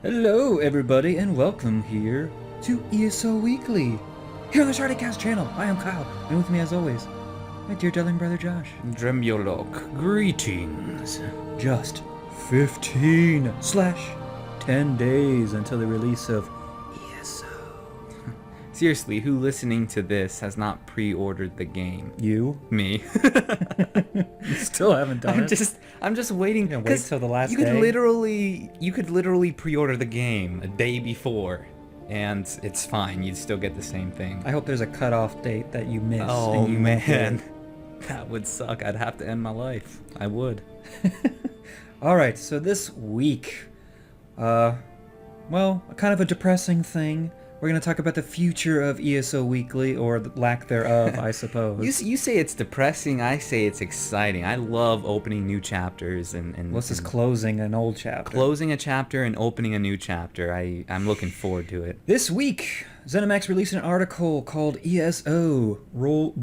Hello, everybody, and welcome here to ESO Weekly, here on the ShoddyCast channel. I am Kyle, and with me, as always, my dear darling brother Josh. Dremulok, greetings. Just 15/10 days until the release of ESO. Seriously, who listening to this has not pre-ordered the game? You? Me. You still haven't done it? I'm just waiting. You're gonna wait till the last you day? You could literally pre-order the game a day before, and it's fine. You'd still get the same thing. I hope there's a cutoff date that you missed. Oh and you man, that would suck. I'd have to end my life. I would. Alright, so this week, well, kind of a depressing thing. We're going to talk about the future of ESO Weekly, or the lack thereof, I suppose. You say it's depressing, I say it's exciting. I love opening new chapters and What's this, closing an old chapter? Closing a chapter and opening a new chapter. I'm looking forward to it. This week, ZeniMax released an article called ESO Road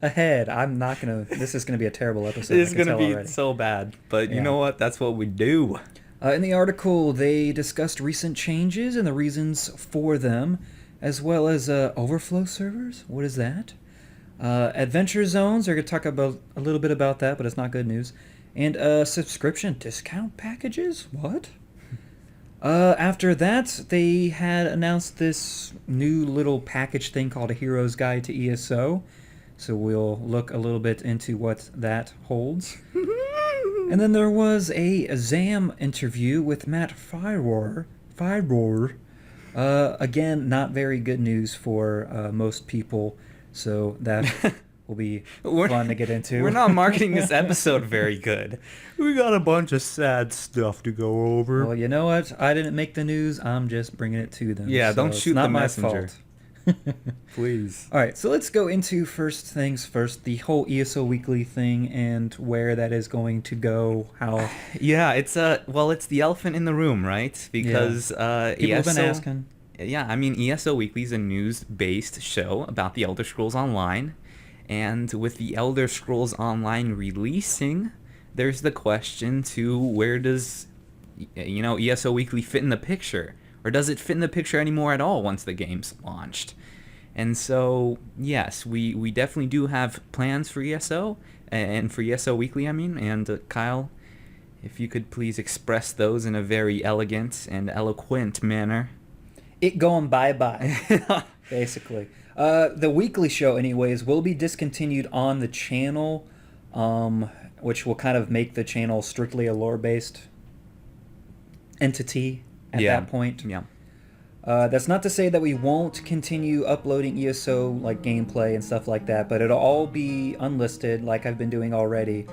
Ahead. I'm not going to... This is going to be a terrible episode. It's going to be already so bad. But you know what? That's what we do. In the article, they discussed recent changes and the reasons for them, as well as overflow servers. What is that? Adventure zones. They're going to talk about a little bit about that, but it's not good news. And subscription discount packages. What? After that, they had announced this new little package thing called A Hero's Guide to ESO. So we'll look a little bit into what that holds. And then there was a ZAM interview with Matt Firor. Again, not very good news for most people, so that will be fun to get into. We're not marketing this episode very good. We got a bunch of sad stuff to go over. Well, you know what? I didn't make the news. I'm just bringing it to them. Yeah, so don't shoot the messenger. It's not my fault. Please. All right, so let's go into first things first, the whole ESO Weekly thing and where that is going to go, how... Yeah, it's the elephant in the room, right? Because people have been asking. Yeah, I mean, ESO Weekly is a news-based show about the Elder Scrolls Online, and with the Elder Scrolls Online releasing, there's the question to where does, ESO Weekly fit in the picture? Or does it fit in the picture anymore at all once the game's launched? And so, yes, we definitely do have plans for ESO, and for ESO Weekly, I mean. And Kyle, if you could please express those in a very elegant and eloquent manner. It going bye-bye, basically. The weekly show, anyways, will be discontinued on the channel, which will kind of make the channel strictly a lore-based entity at that point. Yeah. That's not to say that we won't continue uploading ESO like gameplay and stuff like that, but it'll all be unlisted like I've been doing already,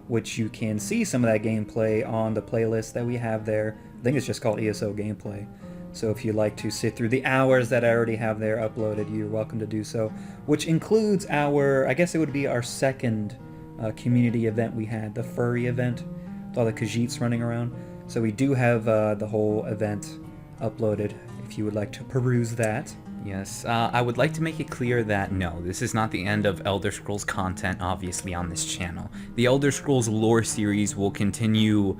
which you can see some of that gameplay on the playlist that we have there. I think it's just called ESO Gameplay. So if you'd like to sit through the hours that I already have there uploaded, you're welcome to do so, which includes I guess it would be our second community event we had, the furry event, with all the Khajiits running around. So we do have the whole event uploaded if you would like to peruse that. Yes, I would like to make it clear that no, this is not the end of Elder Scrolls content, obviously, on this channel. The Elder Scrolls lore series will continue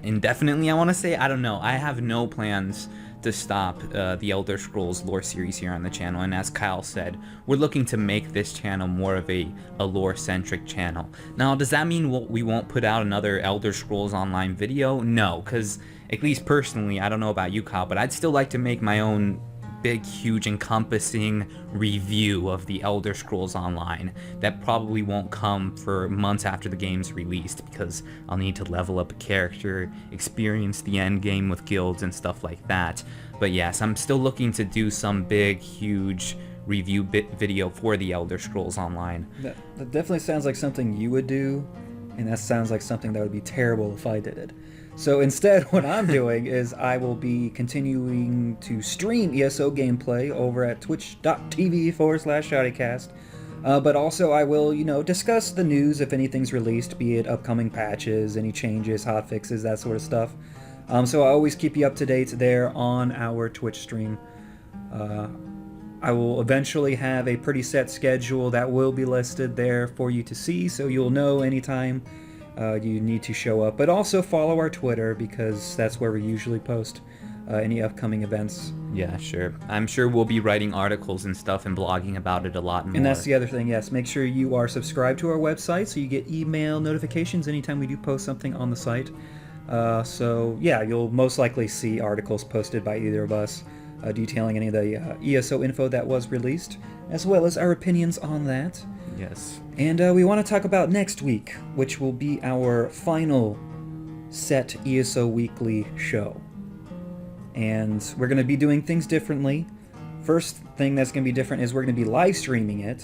indefinitely, I want to say. I don't know. I have no plans to stop the Elder Scrolls lore series here on the channel, and as Kyle said, we're looking to make this channel more of a lore-centric channel. Now, does that mean we won't put out another Elder Scrolls Online video? No, because at least personally, I don't know about you, Kyle, but I'd still like to make my own big, huge, encompassing review of the Elder Scrolls Online that probably won't come for months after the game's released, because I'll need to level up a character, experience the end game with guilds and stuff like that. But yes, I'm still looking to do some big, huge review video for the Elder Scrolls Online. That definitely sounds like something you would do, and that sounds like something that would be terrible if I did it. So instead, what I'm doing is I will be continuing to stream ESO gameplay over at twitch.tv/ShoddyCast. But also I will, discuss the news if anything's released, be it upcoming patches, any changes, hotfixes, that sort of stuff. So I always keep you up to date there on our Twitch stream. I will eventually have a pretty set schedule that will be listed there for you to see, so you'll know anytime you need to show up. But also follow our Twitter, because that's where we usually post any upcoming events. Yeah, sure. I'm sure we'll be writing articles and stuff and blogging about it a lot more. And that's the other thing, yes. Make sure you are subscribed to our website so you get email notifications anytime we do post something on the site. So, yeah, you'll most likely see articles posted by either of us detailing any of the ESO info that was released, as well as our opinions on that. Yes. And we want to talk about next week, which will be our final set ESO Weekly show. And we're going to be doing things differently. First thing that's going to be different is we're going to be live streaming it.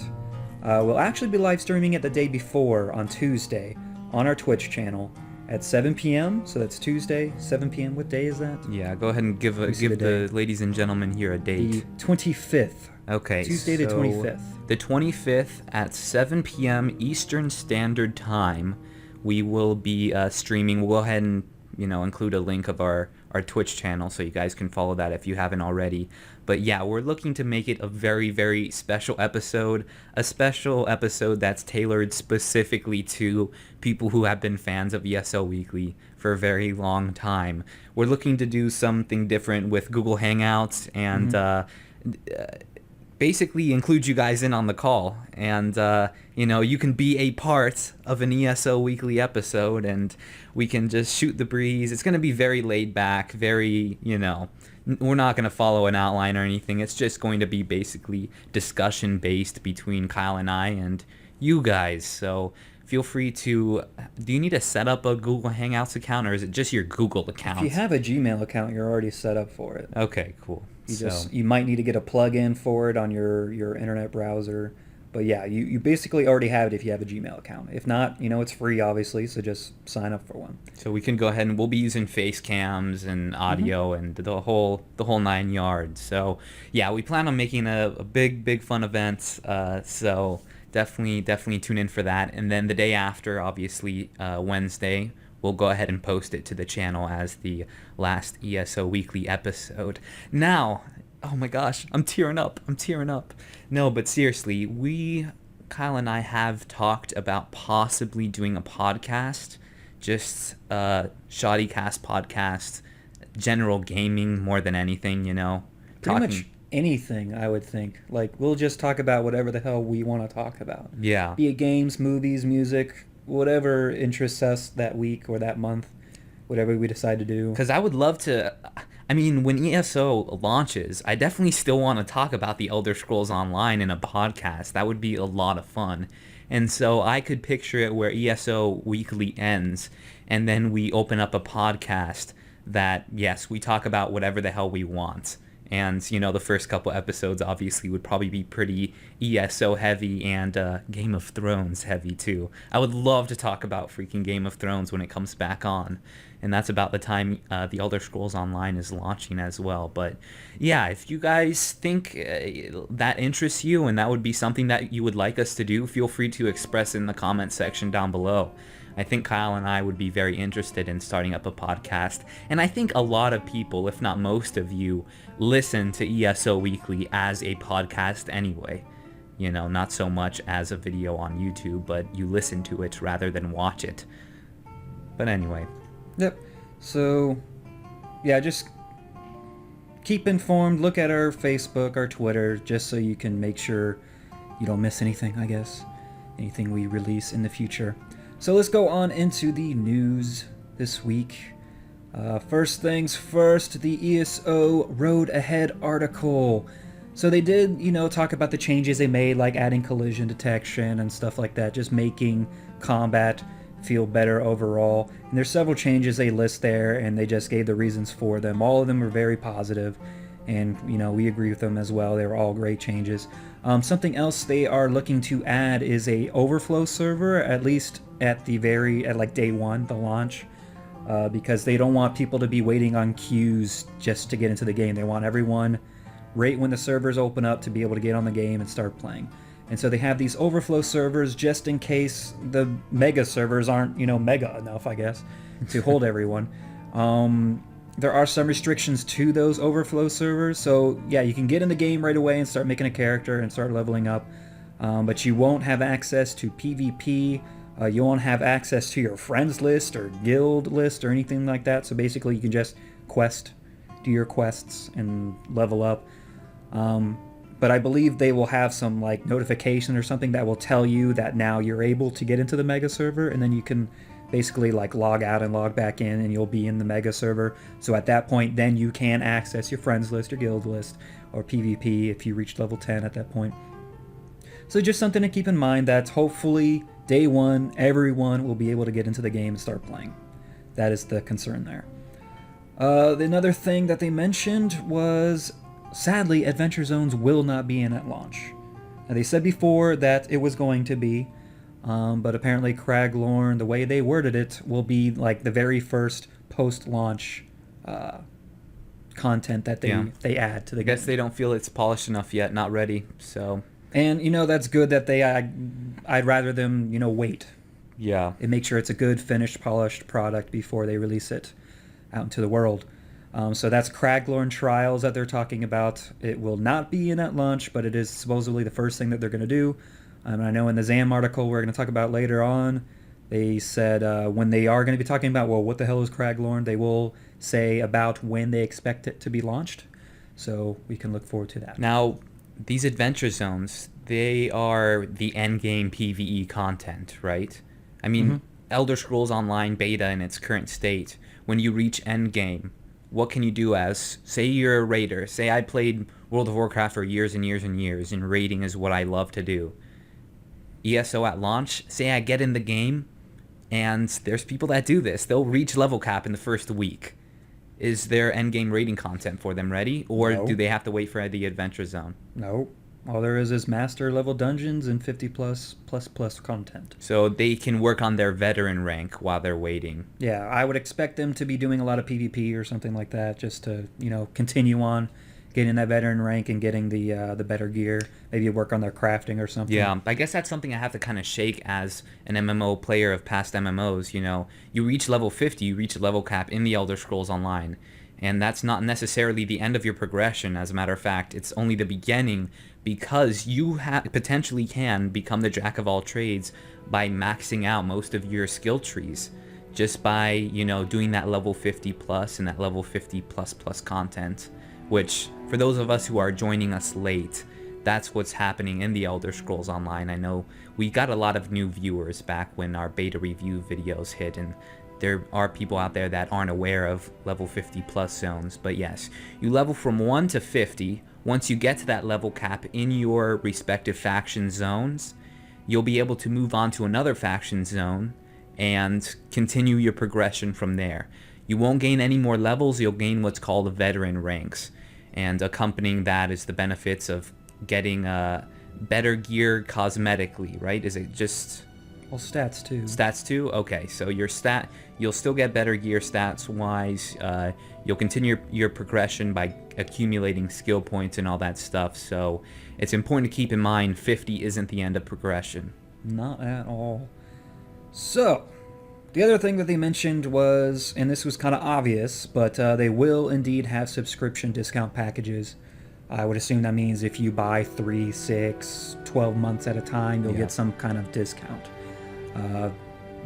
We'll actually be live streaming it the day before, on Tuesday, on our Twitch channel at 7 p.m. So that's Tuesday, 7 p.m. What day is that? Yeah, go ahead and give the ladies and gentlemen here a date. The 25th. Okay, Tuesday the 25th. The 25th at 7 p.m. Eastern Standard Time, we will be streaming. We'll go ahead and include a link of our Twitch channel so you guys can follow that if you haven't already. But yeah, we're looking to make it a very, very special episode. A special episode that's tailored specifically to people who have been fans of ESO Weekly for a very long time. We're looking to do something different with Google Hangouts and basically include you guys in on the call, and you can be a part of an ESO Weekly episode, and we can just shoot the breeze. It's going to be very laid back, very, we're not going to follow an outline or anything. It's just going to be basically discussion based between Kyle and I and you guys. So feel free to, do you need to set up a Google Hangouts account, or is it just your Google account? If you have a Gmail account, you're already set up for it. Okay, cool. You might need to get a plug-in for it on your internet browser. But yeah, you basically already have it if you have a Gmail account. If not, it's free, obviously, so just sign up for one. So we can go ahead and we'll be using face cams and audio and the whole 9 yards. So yeah, we plan on making a big fun event. So definitely tune in for that. And then the day after, obviously Wednesday, we'll go ahead and post it to the channel as the last ESO Weekly episode. Now, oh my gosh, I'm tearing up. No, but seriously, Kyle and I have talked about possibly doing a podcast, just a ShoddyCast podcast, general gaming more than anything, Pretty much anything, I would think. Like, we'll just talk about whatever the hell we want to talk about. Yeah. Be it games, movies, music, whatever interests us that week or that month, whatever we decide to do. Because I would love to, when ESO launches, I definitely still want to talk about the Elder Scrolls Online in a podcast. That would be a lot of fun. And so I could picture it where ESO Weekly ends, and then we open up a podcast that, yes, we talk about whatever the hell we want. And, the first couple episodes obviously would probably be pretty ESO heavy and Game of Thrones heavy too. I would love to talk about freaking Game of Thrones when it comes back on. And that's about the time the Elder Scrolls Online is launching as well. But yeah, if you guys think that interests you and that would be something that you would like us to do, feel free to express in the comment section down below. I think Kyle and I would be very interested in starting up a podcast. And I think a lot of people, if not most of you, listen to ESO Weekly as a podcast anyway. Not so much as a video on YouTube, but you listen to it rather than watch it. But anyway. Yep. So, yeah, just keep informed. Look at our Facebook, our Twitter, just so you can make sure you don't miss anything, I guess. Anything we release in the future. So let's go on into the news this week. First things first, the ESO Road Ahead article. So they did, talk about the changes they made, like adding collision detection and stuff like that, just making combat feel better overall. And there's several changes they list there, and they just gave the reasons for them. All of them were very positive, and we agree with them as well. They were all great changes. Something else they are looking to add is a overflow server, at least at day one, the launch, because they don't want people to be waiting on queues just to get into the game. They want everyone right when the servers open up to be able to get on the game and start playing. And so they have these overflow servers just in case the mega servers aren't, mega enough, I guess, to hold everyone. There are some restrictions to those overflow servers, so yeah, you can get in the game right away and start making a character and start leveling up, but you won't have access to PvP You won't have access to your friends list or guild list or anything like that. So basically, you can just do your quests, and level up. But I believe they will have some like notification or something that will tell you that now you're able to get into the mega server, and then you can basically like log out and log back in, and you'll be in the mega server. So at that point, then you can access your friends list, your guild list, or PvP if you reach level 10 at that point. So just something to keep in mind, that hopefully day one, everyone will be able to get into the game and start playing. That is the concern there. Another thing that they mentioned was, sadly, Adventure Zones will not be in at launch. Now, they said before that it was going to be, but apparently Craglorn, the way they worded it, will be like the very first post-launch content that they add to the game. I guess they don't feel it's polished enough yet, not ready, so... And, that's good that I'd rather them, wait. Yeah. And make sure it's a good, finished, polished product before they release it out into the world. So that's Craglorn Trials that they're talking about. It will not be in at launch, but it is supposedly the first thing that they're going to do. I know in the ZAM article we're going to talk about later on, they said when they are going to be talking about, well, what the hell is Craglorn, they will say about when they expect it to be launched. So we can look forward to that. Now, these Adventure Zones, they are the endgame PvE content, right? I mean, Elder Scrolls Online beta in its current state, when you reach endgame, what can you do as, say you're a raider, say I played World of Warcraft for years and years and years, and raiding is what I love to do. ESO at launch, say I get in the game, and there's people that do this. They'll reach level cap in the first week. Is there endgame raiding content for them ready, or do they have to wait for the Adventure Zone? No. All there is master level dungeons and 50 plus content. So they can work on their veteran rank while they're waiting. Yeah, I would expect them to be doing a lot of PvP or something like that, just to, continue on getting that veteran rank and getting the better gear. Maybe work on their crafting or something. Yeah, I guess that's something I have to kind of shake as an MMO player of past MMOs. You reach level 50, you reach a level cap in the Elder Scrolls Online. And that's not necessarily the end of your progression. As a matter of fact, it's only the beginning, because you potentially can become the jack of all trades by maxing out most of your skill trees just by, doing that level 50 plus and that level 50 plus content, which for those of us who are joining us late, that's what's happening in the Elder Scrolls Online. I know we got a lot of new viewers back when our beta review videos hit, and there are people out there that aren't aware of level 50 plus zones. But yes, you level from 1 to 50. Once you get to that level cap in your respective faction zones, you'll be able to move on to another faction zone and continue your progression from there. You won't gain any more levels, you'll gain what's called veteran ranks. And accompanying that is the benefits of getting better gear cosmetically, right? Is it just... Well, stats too. Stats too? Okay, so you'll still get better gear stats-wise. You'll continue your progression by accumulating skill points and all that stuff. So it's important to keep in mind 50 isn't the end of progression. Not at all. So, the other thing that they mentioned was, and this was kind of obvious, but they will indeed have subscription discount packages. I would assume that means if you buy 3, 6, 12 months at a time, you'll get some kind of discount.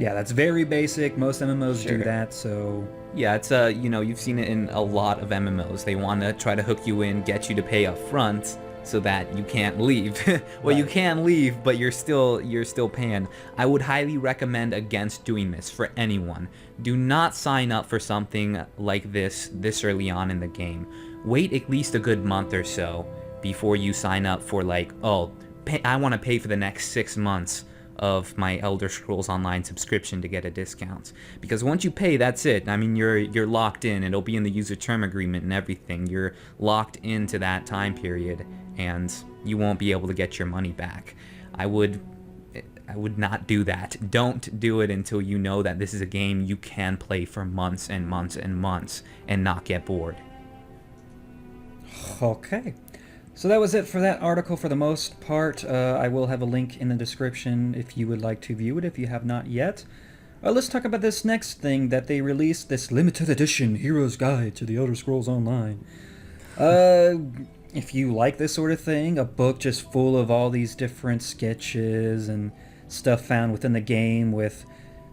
Yeah, that's very basic. Most MMOs do that, so... Yeah, it's you've seen it in a lot of MMOs. They want to try to hook you in, get you to pay up front so that you can't leave. Well, you can leave, but you're still paying. I would highly recommend against doing this for anyone. Do not sign up for something like this early on in the game. Wait at least a good month or so before you sign up for I want to pay for the next 6 months of my Elder Scrolls Online subscription to get a discount. Because once you pay, that's it. I mean, you're locked in. It'll be in the user term agreement and everything. You're locked into that time period, and you won't be able to get your money back. I would not do that. Don't do it until you know that this is a game you can play for months and months and months and not get bored. Okay. So that was it for that article for the most part. I will have a link in the description if you would like to view it if you have not yet. Let's talk about this next thing that they released, this limited edition Hero's Guide to the Elder Scrolls Online. If you like this sort of thing, a book just full of all these different sketches and stuff found within the game with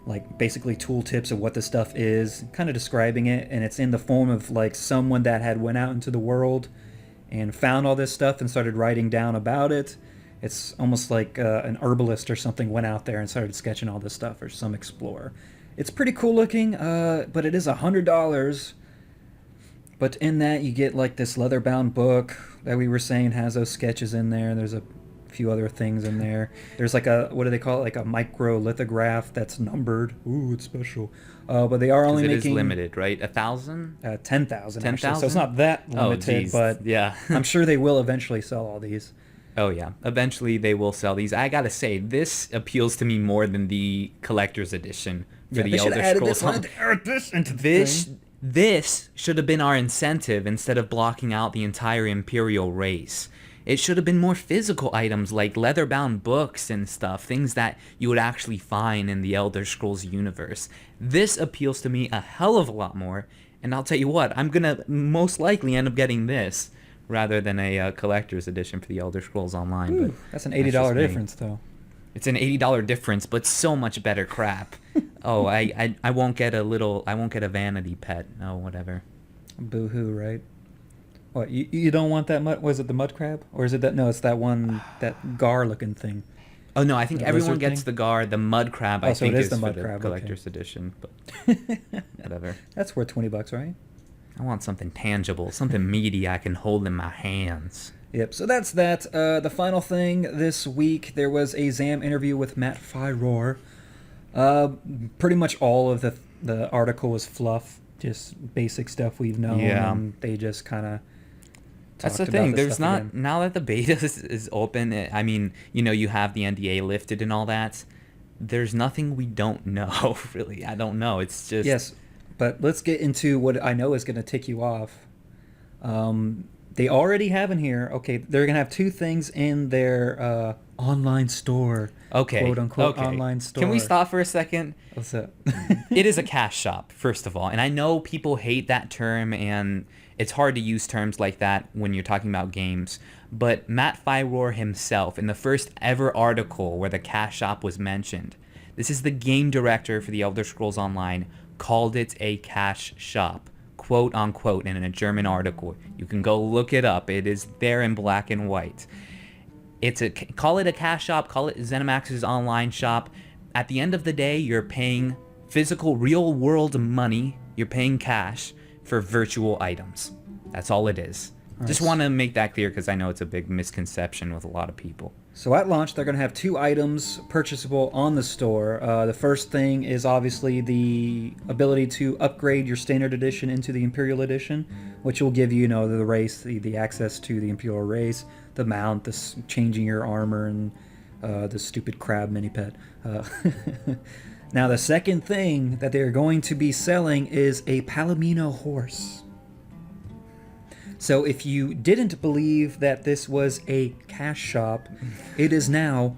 like basically tooltips of what the stuff is, kind of describing it, and it's in the form of like someone that had went out into the world and found all this stuff and started writing down about it. It's almost like an herbalist or something went out there and started sketching all this stuff, or some explorer. It's pretty cool looking, but it is $100. But in that, you get like this leather-bound book that we were saying has those sketches in there. There's a few other things in there. There's like a, what do they call it? Like a micro lithograph that's numbered. Ooh, it's special. But they are only making... it is limited, right? 1,000? 10,000. 10,000? So it's not that limited, but yeah. I'm sure they will eventually sell all these. Oh yeah, eventually they will sell these. I gotta say, this appeals to me more than the collector's edition for the Elder Scrolls. This should have been our incentive instead of blocking out the entire Imperial race. It should have been more physical items like leather-bound books and stuff, things that you would actually find in the Elder Scrolls universe. This appeals to me a hell of a lot more, and I'll tell you what, I'm gonna most likely end up getting this rather than a collector's edition for the Elder Scrolls Online. Ooh, but that's an $80 difference, though. It's an $80 difference, but so much better crap. Oh, I won't get a vanity pet. Oh, whatever. Boo-hoo, right? What, you don't want that mud? Was it the mud crab? Or is it that, no, it's that one, that gar-looking thing. Oh, no, I think everyone gets the gar. The mud crab, I think, is the for mud the crab, collector's edition. But whatever. That's worth $20, right? I want something tangible, something meaty I can hold in my hands. Yep, so that's that. The final thing this week, there was a ZAM interview with Matt Firor. Pretty much all of the article was fluff, just basic stuff we've known. Yeah. And they just kind of... That's the thing. There's not again. Now that the beta is open. I mean, you have the NDA lifted and all that. There's nothing we don't know, really. I don't know. It's just yes, but let's get into what I know is going to tick you off. They already have in here. Okay, they're going to have two things in their online store. Okay, quote unquote online store. Can we stop for a second? What's that? It is a cash shop, first of all, and I know people hate that term and. It's hard to use terms like that when you're talking about games, but Matt Firor himself, in the first ever article where the cash shop was mentioned, this is the game director for the Elder Scrolls Online, called it a cash shop, quote unquote, in a German article. You can go look it up. It is there in black and white. Call it a cash shop, call it ZeniMax's online shop. At the end of the day, you're paying physical, real-world money. You're paying cash for virtual items. That's all it is. Nice. Just want to make that clear because I know it's a big misconception with a lot of people. So at launch, they're going to have two items purchasable on the store. The first thing is obviously the ability to upgrade your standard edition into the Imperial edition, which will give you, the race, the access to the Imperial race, the mount, changing your armor, and the stupid crab mini pet. Now, the second thing that they're going to be selling is a Palomino horse. So if you didn't believe that this was a cash shop, it is now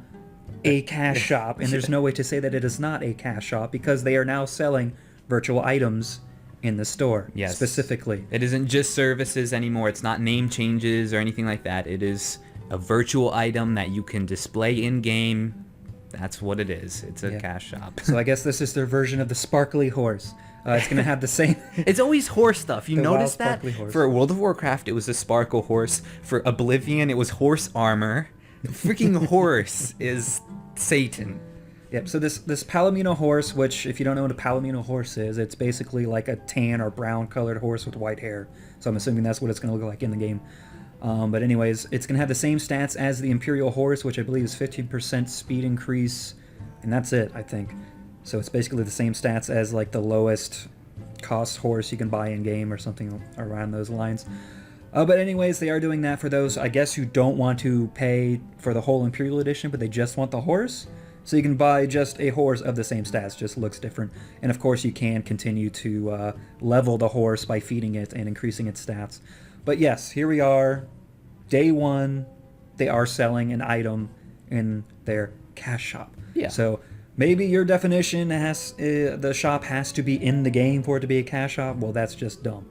a cash shop. And there's no way to say that it is not a cash shop because they are now selling virtual items in the store. Yes. Specifically. It isn't just services anymore. It's not name changes or anything like that. It is a virtual item that you can display in-game. That's what it is. It's a cash shop. So I guess this is their version of the sparkly horse. It's going to have the same... It's always horse stuff. You notice that? Horse. For World of Warcraft, it was a sparkle horse. For Oblivion, it was horse armor. The freaking horse is Satan. Yep, so this Palomino horse, which if you don't know what a Palomino horse is, it's basically like a tan or brown colored horse with white hair. So I'm assuming that's what it's going to look like in the game. But anyways, it's going to have the same stats as the Imperial horse, which I believe is 15% speed increase, and that's it, I think. So it's basically the same stats as like the lowest cost horse you can buy in game or something around those lines. But anyways, they are doing that for those, I guess, who don't want to pay for the whole Imperial edition, but they just want the horse. So you can buy just a horse of the same stats, just looks different. And of course you can continue to level the horse by feeding it and increasing its stats. But yes, here we are, day one, they are selling an item in their cash shop. Yeah. So maybe your definition has, the shop has to be in the game for it to be a cash shop. Well, that's just dumb.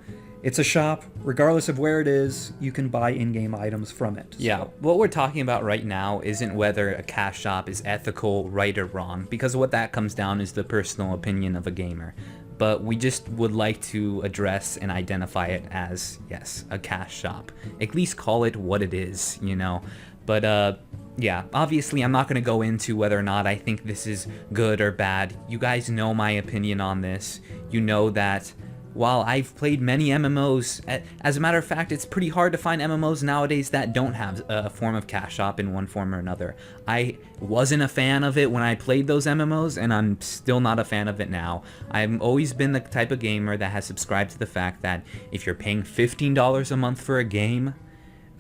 it's a shop. Regardless of where it is, you can buy in-game items from it. Yeah, So, what we're talking about right now isn't whether a cash shop is ethical, right, or wrong, because what that comes down is the personal opinion of a gamer. But we just would like to address and identify it as, yes, a cash shop. At least call it what it is, you know? But, yeah, obviously I'm not going to go into whether or not I think this is good or bad. You guys know my opinion on this. You know that while I've played many MMOs, as a matter of fact, it's pretty hard to find MMOs nowadays that don't have a form of cash shop in one form or another. I wasn't a fan of it when I played those MMOs, and I'm still not a fan of it now. I've always been the type of gamer that has subscribed to the fact that if you're paying $15 a month for a game,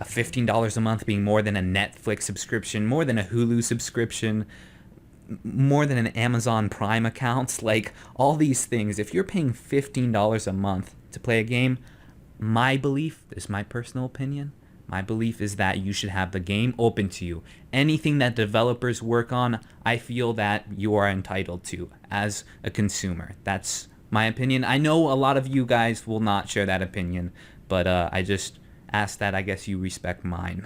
$15 a month being more than a Netflix subscription, more than a Hulu subscription, more than an Amazon Prime account, like all these things, if you're paying $15 a month to play a game, my belief, this is my personal opinion, my belief is that you should have the game open to you. Anything that developers work on, I feel that you are entitled to as a consumer. That's my opinion. I know a lot of you guys will not share that opinion, but I just ask that I guess you respect mine.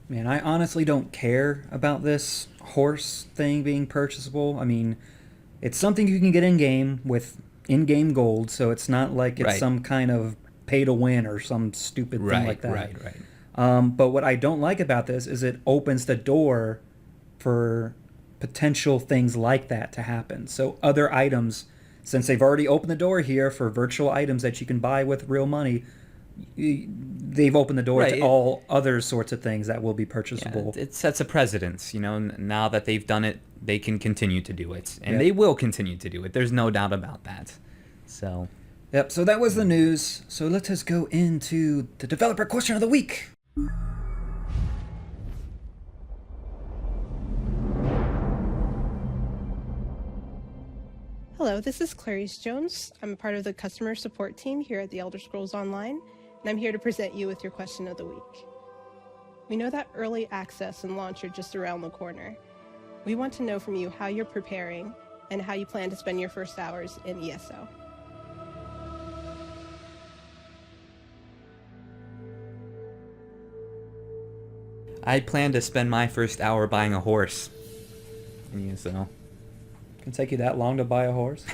man, I honestly don't care about this horse thing being purchasable. I mean, it's something you can get in-game with in-game gold, so it's not like it's Right. some kind of pay-to-win or some stupid thing like that. Right. But what I don't like about this is it opens the door for potential things like that to happen. So other items, since they've already opened the door here for virtual items that you can buy with real money, they've opened the door Right. to all other sorts of things that will be Yeah, purchasable. it sets a precedence, you know, now that they've done it, they can continue to do it. And Yeah. they will continue to do it. There's no doubt about that. So, Yep, so that was the news. So let us go into the developer question of the week. Hello, this is Clarice Jones. I'm a part of the customer support team here at the Elder Scrolls Online, and I'm here to present you with your question of the week. We know that early access and launch are just around the corner. We want to know from you how you're preparing and how you plan to spend your first hours in ESO. I plan to spend my first hour buying a horse. Yeah, so. Can it take you that long to buy a horse?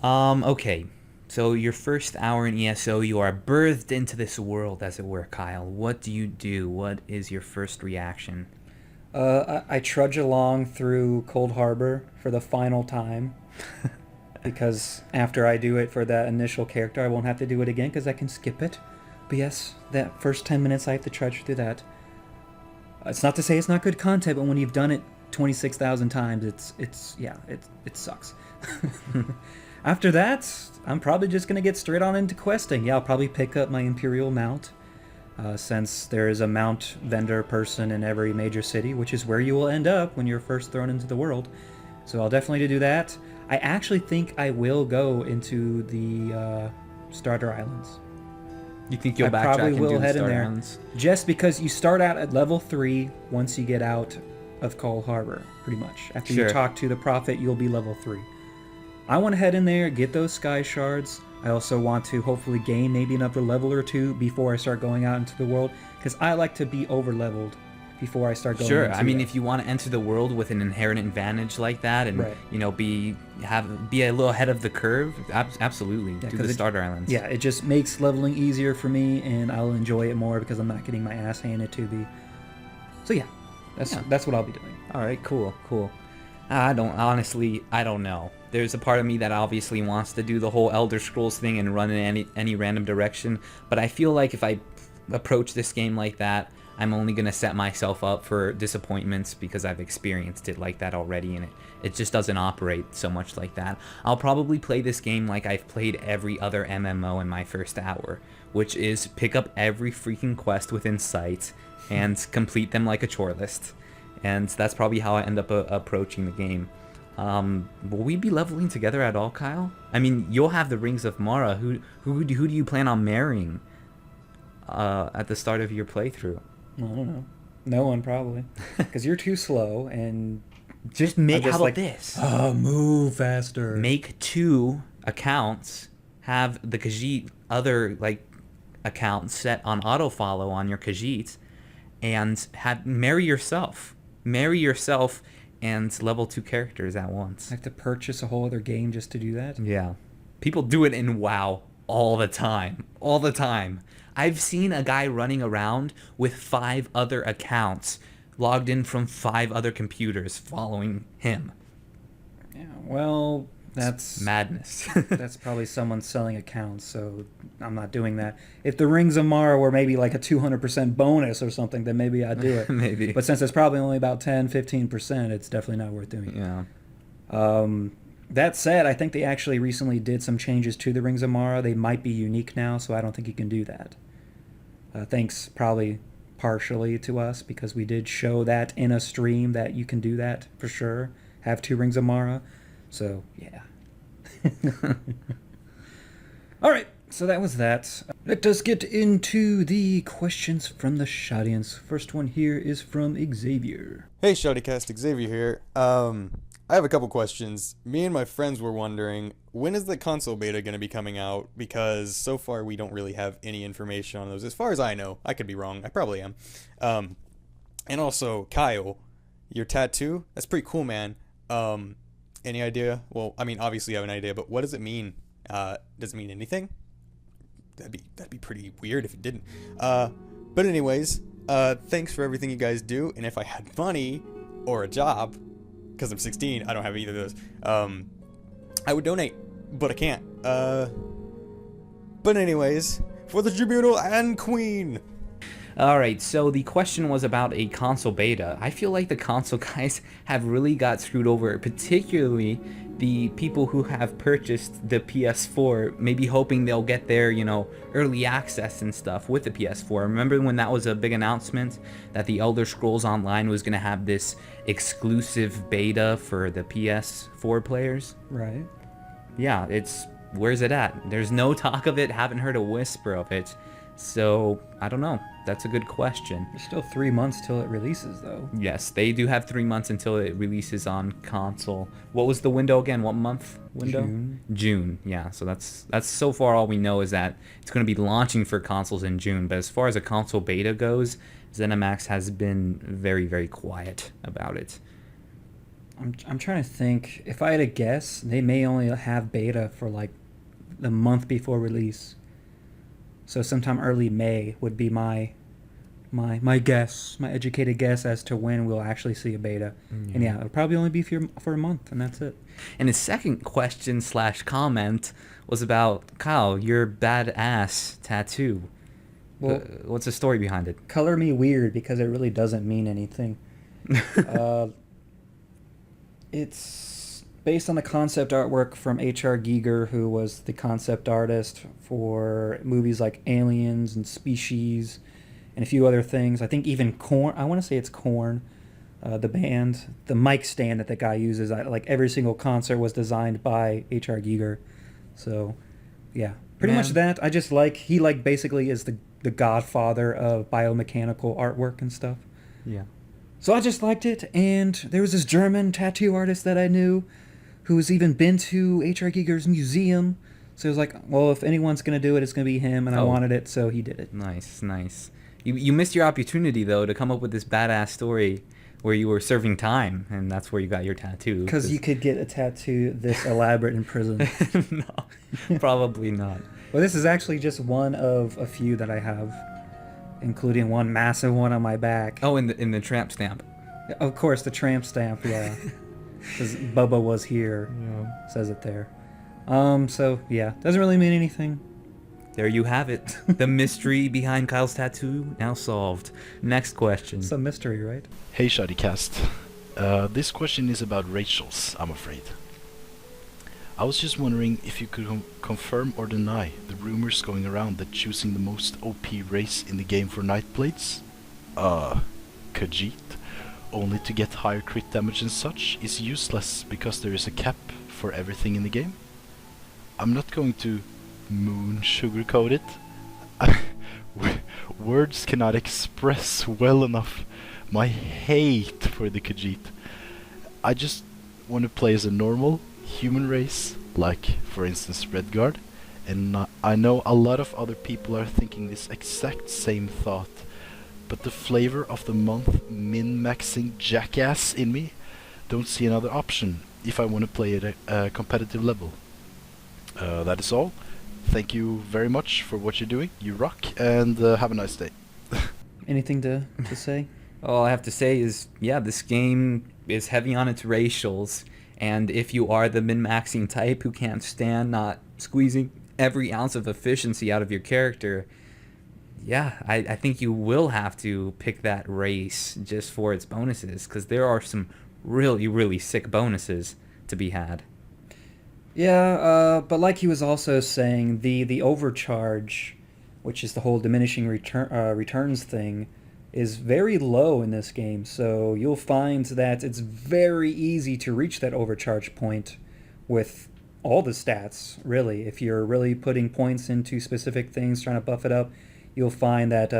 Okay. So your first hour in ESO, you are birthed into this world, as it were, Kyle. What do you do? What is your first reaction? I trudge along through Cold Harbor for the final time. Because after I do it for that initial character, I won't have to do it again because I can skip it. But yes, that first 10 minutes I have to trudge through that. It's not to say it's not good content, but when you've done it 26,000 times, it sucks. After that, I'm probably just going to get straight on into questing. Yeah, I'll probably pick up my Imperial mount, since there is a mount vendor person in every major city, which is where you will end up when you're first thrown into the world. So I'll definitely do that. I actually think I will go into the starter islands. You think you'll I backtrack probably and will do the head in Star there. Islands? Just because you start out at level 3 once you get out of Cold Harbor, pretty much. After Sure. you talk to the Prophet, you'll be level 3. I want to head in there, get those sky shards. I also want to hopefully gain maybe another level or 2 before I start going out into the world, because I like to be over-leveled before I start going Sure. into I mean, it. if you want to enter the world with an inherent advantage like that, and Right. you know, be a little ahead of the curve, absolutely, do 'cause the starter islands. Yeah, it just makes leveling easier for me, and I'll enjoy it more because I'm not getting my ass handed to me. So yeah, that's what I'll be doing. All right, cool. I don't know. There's a part of me that obviously wants to do the whole Elder Scrolls thing and run in any random direction, but I feel like if I approach this game like that, I'm only going to set myself up for disappointments because I've experienced it like that already, and it just doesn't operate so much like that. I'll probably play this game like I've played every other MMO in my first hour, which is pick up every freaking quest within sight and complete them like a chore list. And that's probably how I end up approaching the game. Will we be leveling together at all, Kyle? I mean, you'll have the Rings of Mara. Who do you plan on marrying at the start of your playthrough? I don't know. No one, probably. Because you're too slow, and Just I'm make. just How about like, this? move faster. Make 2 accounts. have the Khajiit other like account set on autofollow on your Khajiit, and marry yourself and level 2 characters at once. I have to purchase a whole other game just to do that? Yeah. People do it in WoW all the time. All the time. I've seen a guy running around with 5 other accounts logged in from 5 other computers following him. Yeah, well, that's madness. That's probably someone selling accounts, so I'm not doing that. If the Rings of Mara were maybe like a 200% bonus or something, then maybe I'd do it. Maybe. But since it's probably only about 10-15%, it's definitely not worth doing. Yeah. That said, I think they actually recently did some changes to the Rings of Mara. They might be unique now, so I don't think you can do that. Thanks probably partially to us, because we did show that in a stream that you can do that for sure. Have 2 Rings of Mara. So, yeah. All right, so that was that. Let us get into the questions from the SHODDIENCE. First one here is from Xavier. Hey, ShoddyCast, Xavier here. I have a couple questions. Me and my friends were wondering, when is the console beta going to be coming out? Because so far we don't really have any information on those. As far as I know, I could be wrong. I probably am. And also, Kyle, your tattoo, that's pretty cool, man. Any idea? Well, I mean, obviously you have an idea, but what does it mean? Does it mean anything? That'd be pretty weird if it didn't. But anyways, thanks for everything you guys do. And if I had money or a job, because I'm 16, I don't have either of those, I would donate, but I can't. But anyways, for the Tribunal and Queen. Alright, so the question was about a console beta. I feel like the console guys have really got screwed over, particularly the people who have purchased the PS4, maybe hoping they'll get their, early access and stuff with the PS4. Remember when that was a big announcement that the Elder Scrolls Online was going to have this exclusive beta for the PS4 players? Right. Yeah, where's it at? There's no talk of it, haven't heard a whisper of it. So, I don't know. That's a good question. There's still 3 months till it releases, though. Yes, they do have 3 months until it releases on console. What was the window again? What month window? June. Yeah, so that's so far all we know is that it's going to be launching for consoles in June. But as far as a console beta goes, ZeniMax has been very, very quiet about it. I'm trying to think. If I had to guess, they may only have beta for like the month before release. So sometime early May would be my guess, my educated guess as to when we'll actually see a beta. Yeah. And yeah, it'll probably only be for a month, and that's it. And his second question / comment was about, Kyle, your badass tattoo. Well, what's the story behind it? Color me weird, because it really doesn't mean anything. It's based on the concept artwork from H.R. Giger, who was the concept artist for movies like Aliens and Species and a few other things. I think even Korn, I want to say it's Korn, the band. The mic stand that guy uses, like every single concert was designed by H.R. Giger. So, yeah, pretty much that. I just he basically is the godfather of biomechanical artwork and stuff. Yeah. So I just liked it, and there was this German tattoo artist that I knew who's even been to H.R. Giger's museum. So it was like, well, if anyone's going to do it, it's going to be him, and I wanted it, so he did it. Nice, nice. You missed your opportunity, though, to come up with this badass story where you were serving time, and that's where you got your tattoo. Because you could get a tattoo this elaborate in prison. No, probably not. Well, this is actually just one of a few that I have, including one massive one on my back. Oh, in the tramp stamp. Of course, the tramp stamp, yeah. Because Bubba was here, says it there. So, yeah, doesn't really mean anything. There you have it. The mystery behind Kyle's tattoo now solved. Next question. It's a mystery, right? Hey, ShoddyCast. This question is about Rachel's, I'm afraid. I was just wondering if you could confirm or deny the rumors going around that choosing the most OP race in the game for Nightblades, Khajiit, only to get higher crit damage and such, is useless because there is a cap for everything in the game. I'm not going to sugarcoat it. Words cannot express well enough my hate for the Khajiit. I just want to play as a normal human race, like for instance Redguard, and I know a lot of other people are thinking this exact same thought, but the flavor of the month min-maxing jackass in me don't see another option if I want to play at a competitive level. That is all. Thank you very much for what you're doing. You rock, and have a nice day. Anything to say? All I have to say is, yeah, this game is heavy on its racials, and if you are the min-maxing type who can't stand not squeezing every ounce of efficiency out of your character, yeah, I think you will have to pick that race just for its bonuses, because there are some really, really sick bonuses to be had. Yeah, but like he was also saying, the overcharge, which is the whole diminishing returns thing, is very low in this game. So you'll find that it's very easy to reach that overcharge point with all the stats, really. If you're really putting points into specific things, trying to buff it up, you'll find that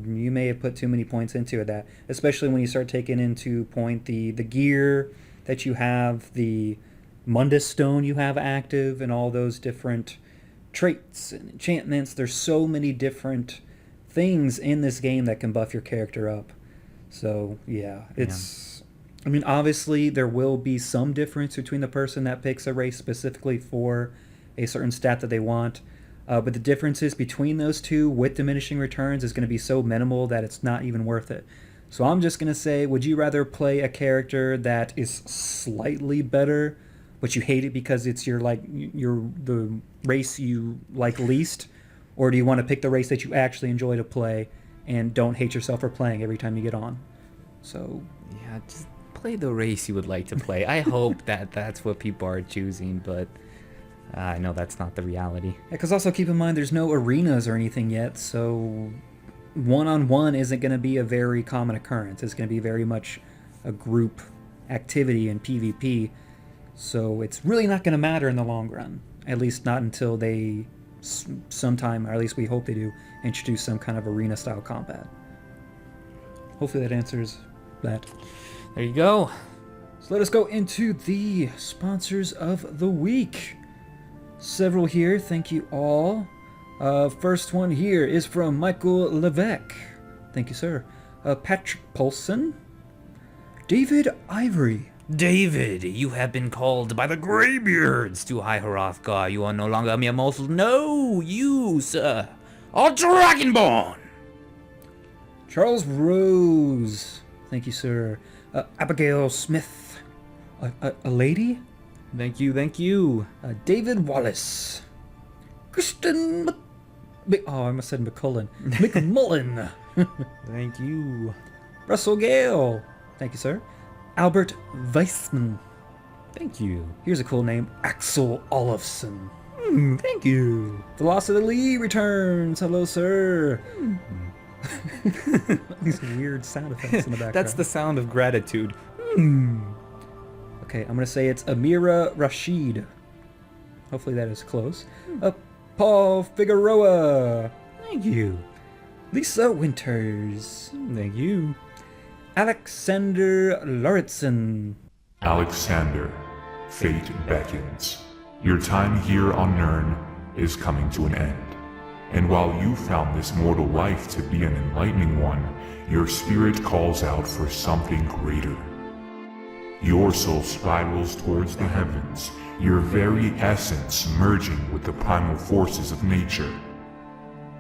you may have put too many points into that, especially when you start taking into point the gear that you have, the Mundus Stone you have active, and all those different traits and enchantments. There's so many different things in this game that can buff your character up. So yeah, it's I mean, obviously there will be some difference between the person that picks a race specifically for a certain stat that they want, but the differences between those two with diminishing returns is going to be so minimal that it's not even worth it. So I'm just going to say, would you rather play a character that is slightly better but you hate it because it's the race you like least, or do you want to pick the race that you actually enjoy to play and don't hate yourself for playing every time you get on? So yeah, just play the race you would like to play. I hope that that's what people are choosing, but I know that's not the reality. Because also keep in mind there's no arenas or anything yet, so one-on-one isn't going to be a very common occurrence. It's going to be very much a group activity in PvP. So it's really not going to matter in the long run, at least not until they sometime, or at least we hope they do, introduce some kind of arena-style combat. Hopefully that answers that. There you go. So let us go into the sponsors of the week. Several here, thank you all. First one here is from Michael Levesque. Thank you, sir. Patrick Paulson. David Ivory. David, you have been called by the Greybeards to High Hrothgar. You are no longer a mere mortal. No, you, sir, are Dragonborn. Charles Rose. Thank you, sir. Abigail Smith. A lady? Thank you, thank you. David Wallace. Kristen I almost said McCullen. McMullen. Thank you. Russell Gale. Thank you, sir. Albert Weissman. Thank you. Here's a cool name. Axel Olofsson. Thank you. Velocity returns. Hello, sir. These weird sound effects in the background. That's the sound of gratitude. Okay, I'm going to say it's Amira Rashid. Hopefully that is close. Paul Figueroa. Thank you. Lisa Winters. Thank you. Alexander Lauritsen. Alexander, fate beckons. Your time here on Nirn is coming to an end. And while you found this mortal life to be an enlightening one, your spirit calls out for something greater. Your soul spirals towards the heavens, your very essence merging with the primal forces of nature.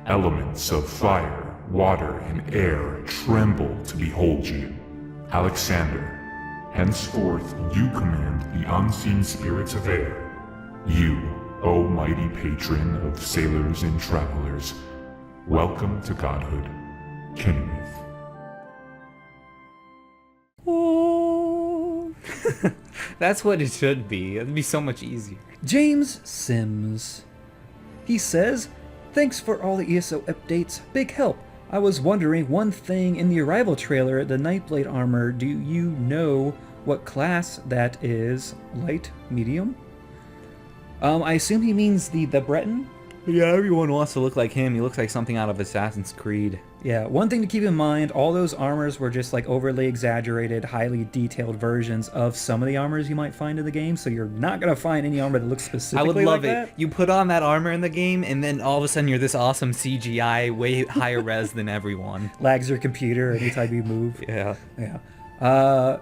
Elements of fire, water, and air tremble to behold you. Alexander, henceforth you command the unseen spirits of air. You, O mighty patron of sailors and travelers, welcome to godhood. Kenneth. Oh. That's what it should be. It'd be so much easier. James Sims. He says, thanks for all the ESO updates. Big help. I was wondering one thing in the Arrival trailer, the Nightblade armor. Do you know what class that is? Light? Medium? I assume he means the Breton Yeah, everyone wants to look like him. He looks like something out of Assassin's Creed. Yeah, one thing to keep in mind, all those armors were just like overly exaggerated, highly detailed versions of some of the armors you might find in the game, so you're not going to find any armor that looks I specifically would love like it. that. You put on that armor in the game, and then all of a sudden you're this awesome CGI, way higher res than everyone. Lags your computer anytime you move. Yeah. Yeah.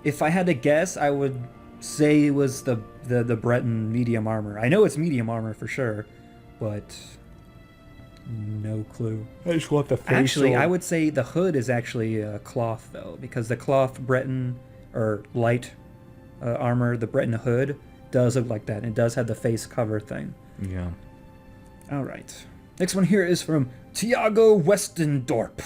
If I had to guess, I would say it was the Breton medium armor. I know it's medium armor for sure, but no clue. I just want the facial. Actually, I would say the hood is actually cloth, though, because the cloth Breton, or light armor, the Breton hood, does look like that. And it does have the face cover thing. Yeah. All right. Next one here is from Tiago Westendorp.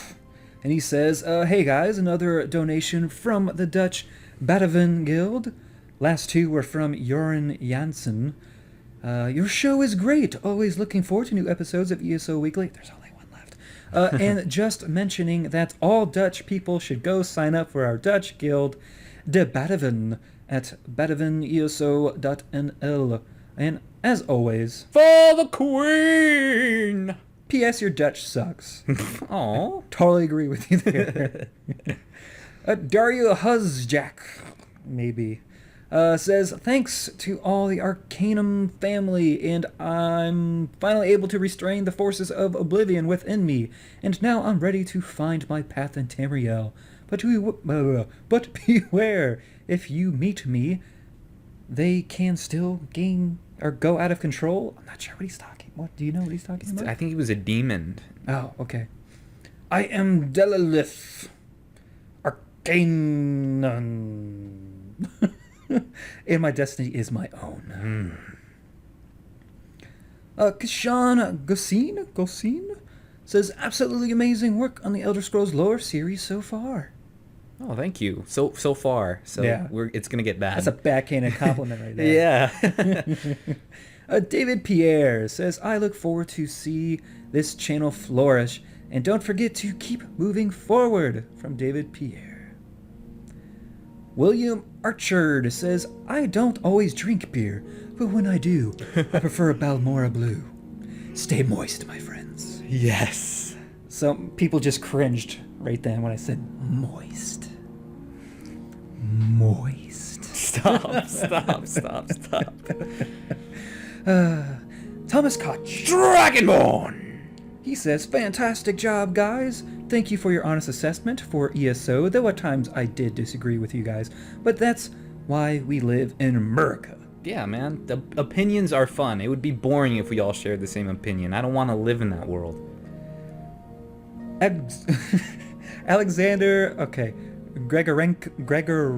And he says, hey guys, another donation from the Dutch Batavan Guild. Last two were from Joran Janssen. Your show is great. Always looking forward to new episodes of ESO Weekly. There's only one left. And just mentioning that all Dutch people should go sign up for our Dutch guild, De Batavan, at batavaneso.nl. And as always, For the Queen! P.S. Your Dutch sucks. Aw. Totally agree with you there. Dario Huzjack, maybe. Says, thanks to all the Arcanum family, and I'm finally able to restrain the forces of oblivion within me, and now I'm ready to find my path in Tamriel. But beware, if you meet me, they can still gain or go out of control. I'm not sure what he's talking. What do you know what he's talking about? I think he was a demon. Oh, okay. I am Delalith Arcanon. And my destiny is my own. Kashan Gosin says, absolutely amazing work on the Elder Scrolls lore series so far. Oh, thank you. So far. So Yeah. it's gonna get bad. That's a backhanded compliment right there. Yeah. David Pierre says, I look forward to see this channel flourish, and don't forget to keep moving forward. From David Pierre. William Archard says, I don't always drink beer, but when I do, I prefer a Balmora Blue. Stay moist, my friends. Yes. Some people just cringed right then when I said moist. Moist. Stop. Thomas Koch. Dragonborn! He says, fantastic job, guys. Thank you for your honest assessment for ESO, though at times I did disagree with you guys. But that's why we live in America. Yeah, man. The opinions are fun. It would be boring if we all shared the same opinion. I don't want to live in that world. Alexander, okay. Gregorenko?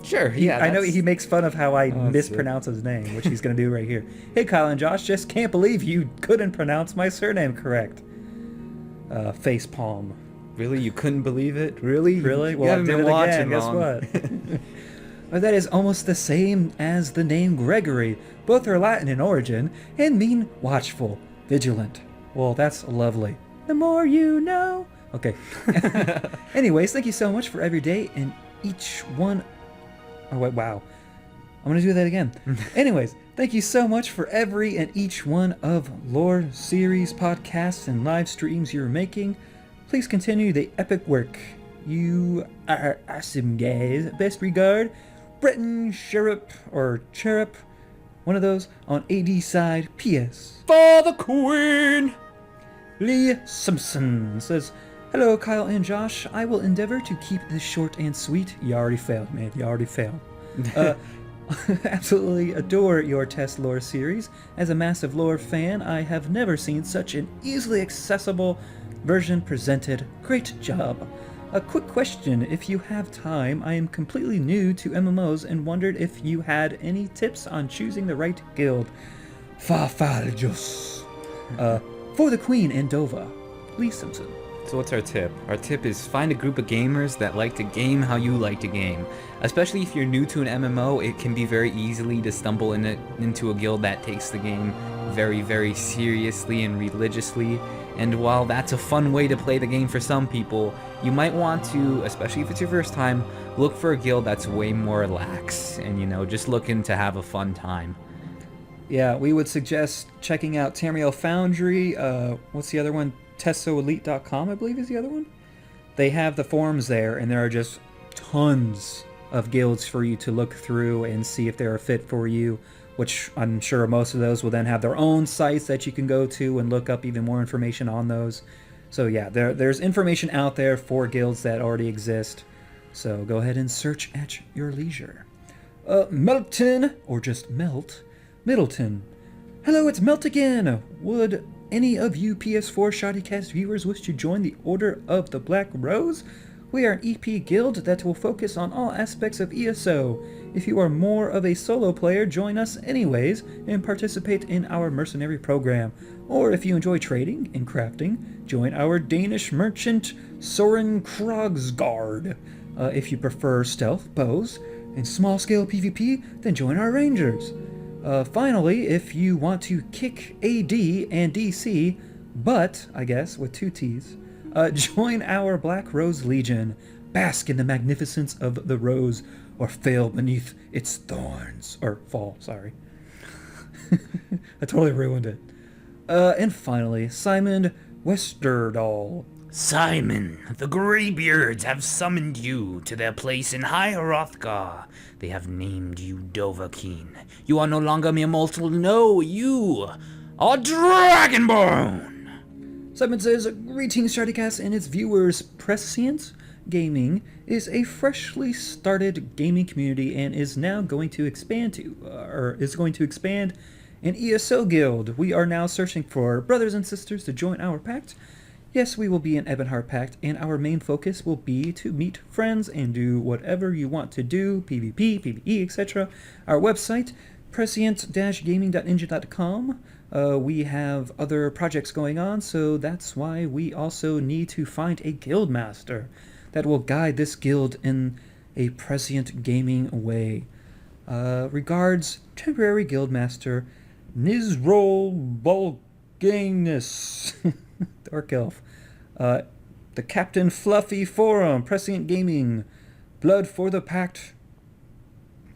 Sure, yeah. I know he makes fun of how I that's mispronounce his name, which he's going to do right here. Hey, Kyle and Josh, just can't believe you couldn't pronounce my surname correct. Face palm. Really? You couldn't believe it? Really? Really? You Well, I haven't did been it watching again. Guess long. what? Well, that is almost the same as the name Gregory. Both are Latin in origin and mean watchful, vigilant. Well, that's lovely. The more you know. Okay. Anyways, thank you so much for every day and each one. Oh, wait, wow. I'm going to do that again. Anyways, thank you so much for every and each one of lore series, podcasts, and live streams you're making. Please continue the epic work. You are awesome, guys. Best regard, Breton Cherub, one of those, on AD side. P.S. For the Queen! Lee Simpson says, hello, Kyle and Josh. I will endeavor to keep this short and sweet. You already failed, man. You already failed. Absolutely adore your test lore series. As a massive lore fan, I have never seen such an easily accessible version presented. Great job. A quick question, if you have time. I am completely new to MMOs and wondered if you had any tips on choosing the right guild. Farfaljos. For the Queen and Dova. Lee Simpson. So what's our tip? Our tip is find a group of gamers that like to game how you like to game. Especially if you're new to an MMO, it can be very easily to stumble into a guild that takes the game very, very seriously and religiously. And while that's a fun way to play the game for some people, you might want to, especially if it's your first time, look for a guild that's way more lax and, just looking to have a fun time. Yeah, we would suggest checking out Tamriel Foundry. What's the other one? TessoElite.com, I believe, is the other one. They have the forums there, and there are just tons of guilds for you to look through and see if they're a fit for you, which I'm sure most of those will then have their own sites that you can go to and look up even more information on those. So yeah, there's information out there for guilds that already exist. So go ahead and search at your leisure. Melton, or just Melt, Middleton. Hello, it's Melt again. Would any of you PS4 ShoddyCast viewers wish to join the Order of the Black Rose? We are an EP guild that will focus on all aspects of ESO. If you are more of a solo player, join us anyways and participate in our mercenary program. Or if you enjoy trading and crafting, join our Danish merchant Soren Krogsgard. If you prefer stealth, bows, and small-scale PvP, then join our rangers. Finally, if you want to kick AD and DC, but, I guess, with 2 T's, join our Black Rose Legion. Bask in the magnificence of the rose, or fail beneath its thorns. Or fall, sorry. I totally ruined it. And finally, Simon Westerdahl. Simon, the Greybeards have summoned you to their place in High Hrothgar. They have named you Dovahkiin. You are no longer mere mortal, no, you are Dragonborn! Simon says, greetings ShoddyCast and its viewers. Prescient Gaming is a freshly started gaming community and is now going to expand an ESO guild. We are now searching for brothers and sisters to join our pact. Yes, we will be an Ebonheart pact, and our main focus will be to meet friends and do whatever you want to do, PvP, PvE, etc. Our website, prescient-gaming.ninja.com. We have other projects going on, so that's why we also need to find a guild master that will guide this guild in a prescient gaming way. Regards, temporary guild master Nizrol Bolganus, Dark Elf. The Captain Fluffy Forum, Prescient Gaming, Blood for the Pact.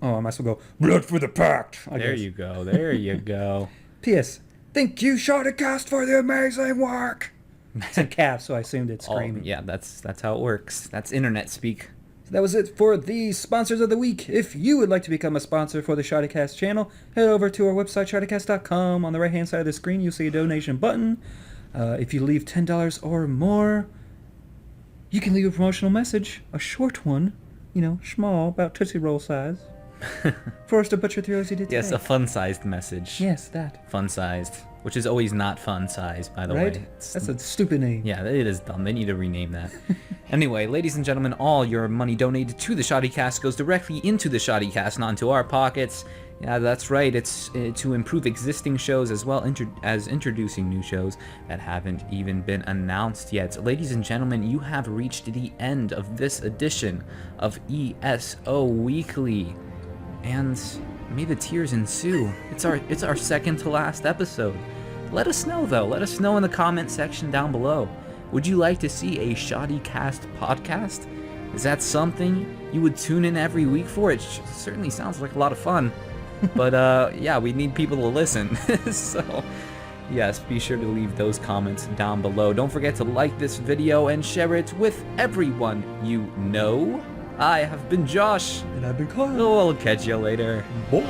Oh, I might as well go, Blood for the Pact. There you go, there you go. P.S. Thank you, ShoddyCast, for the amazing work. It's a calf, so I assumed it's screaming. Yeah, that's how it works. That's internet speak. So that was it for the sponsors of the week. If you would like to become a sponsor for the ShoddyCast channel, head over to our website, ShoddyCast.com. On the right-hand side of the screen, you'll see a donation button. If you leave $10 or more, you can leave a promotional message, a short one, small, about Tootsie Roll size, for us to butcher through as you did today. Yes, a fun-sized message. Yes, that. Fun-sized, which is always not fun-sized, by the right? way. That's a stupid name. Yeah, it is dumb. They need to rename that. Anyway, ladies and gentlemen, all your money donated to the ShoddyCast goes directly into the ShoddyCast, not into our pockets. Yeah, that's right. It's to improve existing shows as well as introducing new shows that haven't even been announced yet. Ladies and gentlemen, you have reached the end of this edition of ESO Weekly. And may the tears ensue. It's our second to last episode. Let us know, though. Let us know in the comment section down below. Would you like to see a ShoddyCast podcast? Is that something you would tune in every week for? It certainly sounds like a lot of fun. But yeah, we need people to listen. So yes, be sure to leave those comments down below. Don't forget to like this video and share it with everyone you know. I have been Josh. And I've been Kyle. We'll catch you later. Boy.